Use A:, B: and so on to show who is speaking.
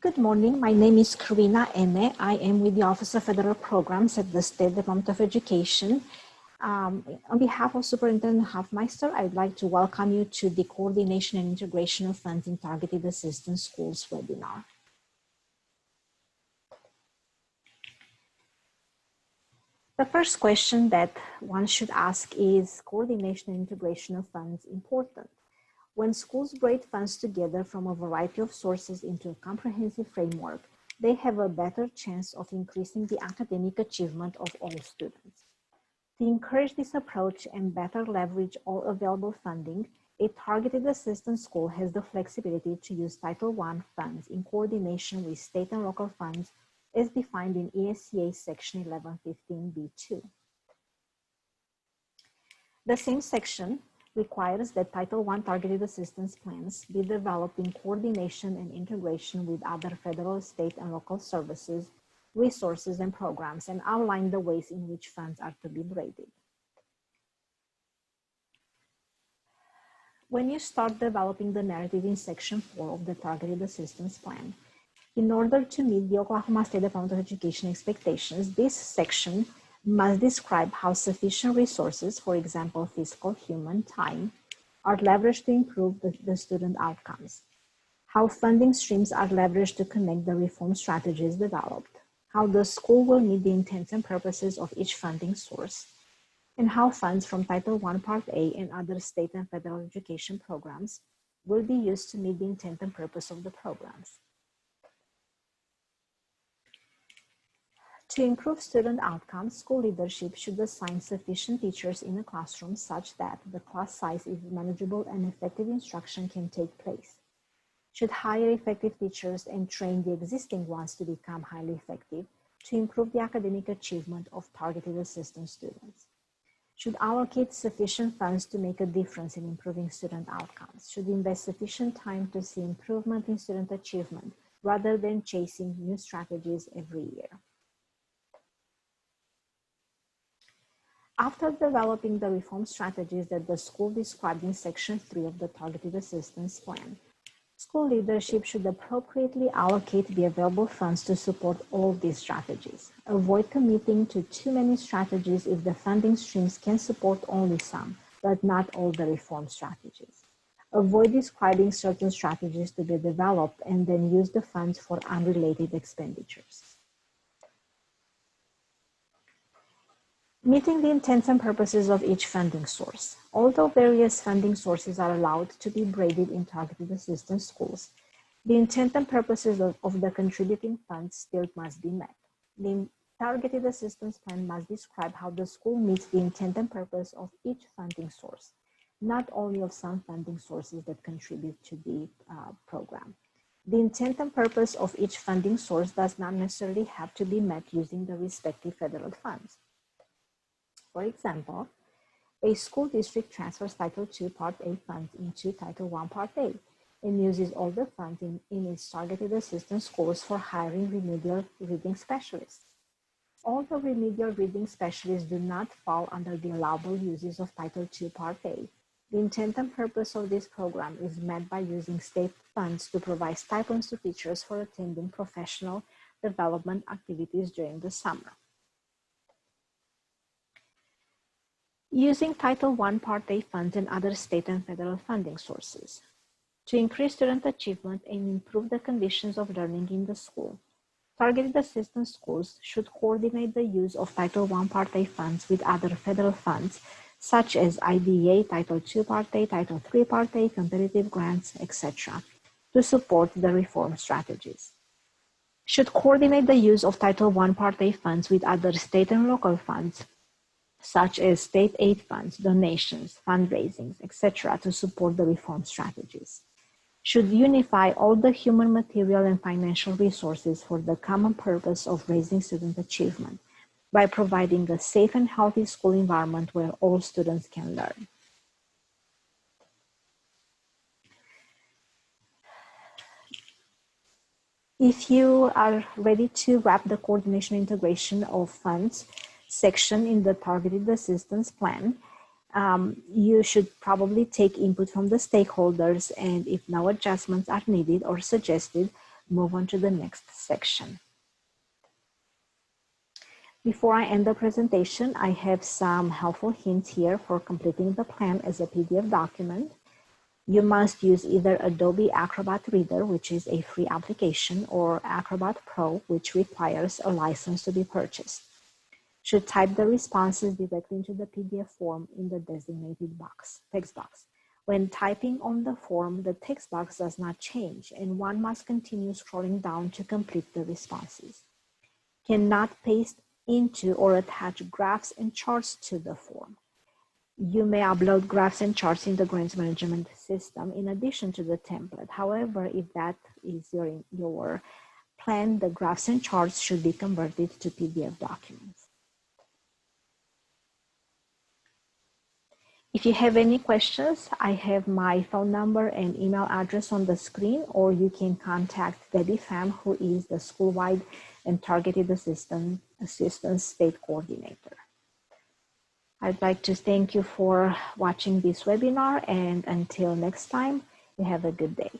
A: Good morning. My name is Corina Ene. I am with the Office of Federal Programs at the State Department of Education. On behalf of Superintendent Hofmeister, I'd like to welcome you to the Coordination and Integration of Funds in Targeted Assistance Schools webinar. The first question that one should ask is, coordination and integration of funds important? When schools braid funds together from a variety of sources into a comprehensive framework, they have a better chance of increasing the academic achievement of all students. To encourage this approach and better leverage all available funding, a targeted assistance school has the flexibility to use Title I funds in coordination with state and local funds as defined in ESCA Section 1115B2. The same section requires that Title I targeted assistance plans be developed in coordination and integration with other federal, state, and local services, resources, and programs, and outline the ways in which funds are to be braided. When you start developing the narrative in Section 4 of the Targeted Assistance Plan, in order to meet the Oklahoma State Department of Education expectations, this section must describe how sufficient resources, for example, physical, human, time, are leveraged to improve the student outcomes, how funding streams are leveraged to connect the reform strategies developed, how the school will meet the intents and purposes of each funding source, and how funds from Title I Part A and other state and federal education programs will be used to meet the intent and purpose of the programs. To improve student outcomes, school leadership should assign sufficient teachers in a classroom such that the class size is manageable and effective instruction can take place. Should hire effective teachers and train the existing ones to become highly effective to improve the academic achievement of targeted assistance students. Should allocate sufficient funds to make a difference in improving student outcomes. Should invest sufficient time to see improvement in student achievement rather than chasing new strategies every year. After developing the reform strategies that the school described in Section 3 of the Targeted Assistance Plan, school leadership should appropriately allocate the available funds to support all these strategies. Avoid committing to too many strategies if the funding streams can support only some, but not all the reform strategies. Avoid describing certain strategies to be developed and then use the funds for unrelated expenditures. Meeting the intents and purposes of each funding source. Although various funding sources are allowed to be braided in targeted assistance schools, the intent and purposes of the contributing funds still must be met. The targeted assistance plan must describe how the school meets the intent and purpose of each funding source, not only of some funding sources that contribute to the program. The intent and purpose of each funding source does not necessarily have to be met using the respective federal funds. For example, a school district transfers Title II Part A funds into Title I Part A and uses all the funds in its targeted assistance schools for hiring remedial reading specialists. All the remedial reading specialists do not fall under the allowable uses of Title II Part A. The intent and purpose of this program is met by using state funds to provide stipends to teachers for attending professional development activities during the summer. Using Title I Part A funds and other state and federal funding sources. To increase student achievement and improve the conditions of learning in the school, targeted assistance schools should coordinate the use of Title I Part A funds with other federal funds, such as IDEA, Title II Part A, Title III Part A, competitive grants, etc., to support the reform strategies. Should coordinate the use of Title I Part A funds with other state and local funds, such as state aid funds, donations, fundraisings, etc., to support the reform strategies. Should unify all the human, material, and financial resources for the common purpose of raising student achievement by providing a safe and healthy school environment where all students can learn. If you are ready to wrap the coordination and integration of funds section in the targeted assistance plan, you should probably take input from the stakeholders, and if no adjustments are needed or suggested, move on to the next section. Before I end the presentation, I have some helpful hints here for completing the plan as a PDF document. You must use either Adobe Acrobat Reader, which is a free application, or Acrobat Pro, which requires a license to be purchased. Should type the responses directly into the PDF form in the designated text box. When typing on the form, the text box does not change, and one must continue scrolling down to complete the responses. Cannot paste into or attach graphs and charts to the form. You may upload graphs and charts in the grants management system in addition to the template. However, if that is your plan, the graphs and charts should be converted to PDF documents. If you have any questions, I have my phone number and email address on the screen, or you can contact Debbie Pham, who is the school-wide and targeted assistance state coordinator. I'd like to thank you for watching this webinar, and until next time, you have a good day.